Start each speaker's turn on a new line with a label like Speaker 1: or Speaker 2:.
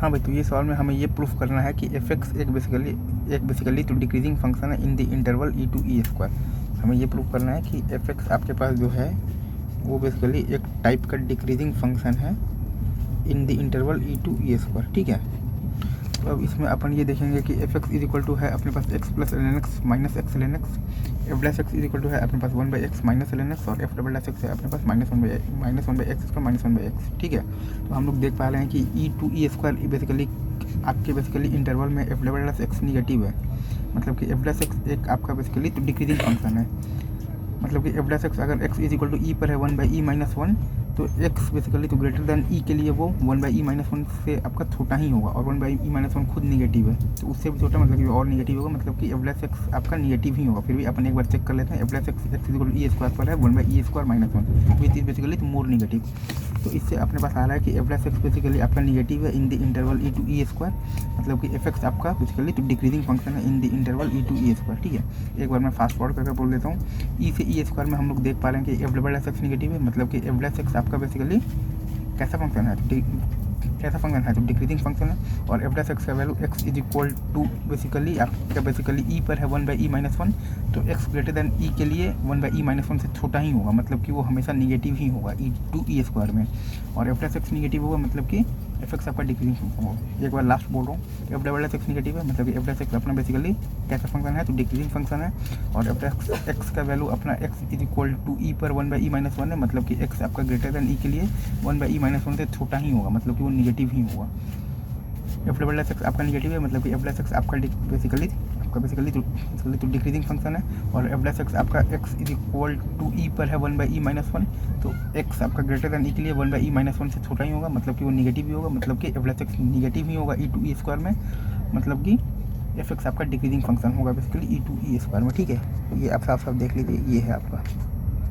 Speaker 1: हाँ भाई, तो ये सवाल में हमें ये प्रूफ करना है कि एफ एक्स एक बेसिकली तो डिक्रीजिंग फंक्शन है in the interval E to E square. हमें ये प्रूफ करना है कि एफ एक्स आपके पास जो है वो बेसिकली एक टाइप का डिक्रीजिंग फंक्शन है in the interval E to E square, ठीक है। तो अब इसमें अपन ये देखेंगे कि F x is equal to है अपने पास x plus l n x minus x l n x, f dash x is equal to है अपने पास 1/x minus l n x, और एफ डबल डैश एक्स है अपने पास minus one by x square minus 1/x, ठीक है। तो हम लोग देख पा रहे हैं कि ई टू ई स्क्वायर बेसिकली आपके बेसिकली इंटरवल में F double dash X negative है, मतलब कि एफ डैश एक्स एक आपका बेसिकली तो डिक्रीजिंग फंक्शन है, मतलब कि एफ डैश एक्स अगर एक्स इज इक्वल टू ई पर है 1/e-1, तो एक्स बेसिकली तो ग्रेटर दैन ई के लिए वो 1/e-1 से आपका छोटा ही होगा, और 1/e-1 खुद निगेटिव है, तो उससे भी छोटा मतलब कि और निगेटिव होगा, मतलब कि एफ डैश एक्स आपका निगेटिव ही होगा। फिर भी अपन एक बार चेक कर लेते हैं, F dash x is equal to E square पर है 1/e²-1 विच इज बेसिकली तो मोर निगेटिव। तो इससे अपने पास आ रहा है कि एफ डैश एक्स बेसिकली आपका निगेटिव है in the interval E to E square, मतलब कि एफ एक्स आपका बेसिकली तो डिक्रीजिंग फंक्शन है in the interval E to E square, ठीक है। एक बार मैं फास्ट फॉरवर्ड करके बोल देता हूँ। ई से ई स्क्वायर में हम लोग देख पा रहे हैं कि F double dash X negative है, मतलब कि एफ डैश एक्स आपका बेसिकली कैसा फंक्शन है, तो डिक्रीजिंग फंक्शन है, और एफ डैश एक्स का value X is equal to basically आपका बेसिकली ई पर है 1/e-1, तो एक्स ग्रेटर दैन ई के लिए 1/e-1 से छोटा ही होगा, मतलब कि वो हमेशा निगेटिव ही होगा ई टू ई स्क्वायर में, और एफ डैश एक्स निगेटिव होगा मतलब कि एफ एक्स आपका डिक्रीजिंग फंक्शन होगा। एक बार लास्ट बोल रहा हूँ, F double dash X negative है, मतलब कि एफ डैश एक्स अपना बेसिकली कैसा फंक्शन है, तो डिक्रीजिंग फंक्शन है, और एफ डैश एक्स का वैल्यू अपना एक्स इज इक्वल टू ई पर 1/e-1 है, मतलब कि एक्स आपका ग्रेटर दैन ई के लिए 1/e-1 से छोटा ही होगा, मतलब कि वो निगेटिव ही होगा। एफ डबल डैश एक्स आपका निगेटिव है, मतलब कि एफ डैश एक्स आपका बेसिकली तो डिक्रीजिंग फंक्शन है, और एफ डैश एक्स आपका एक्स इज इक्वल टू ई पर है 1/e-1, तो एक्स आपका ग्रेटर दैन ई के लिए 1/e-1 से छोटा ही होगा, मतलब कि वो निगेटिव ही होगा, मतलब कि एफ डैश एक्स निगेटिव ही होगा ई टू ई स्क्वायर में, मतलब कि एफ एक्स आपका डिक्रीजिंग फंक्शन होगा basically E to E square में, ठीक है। तो ये आप साफ साफ देख लीजिए, ये है आपका।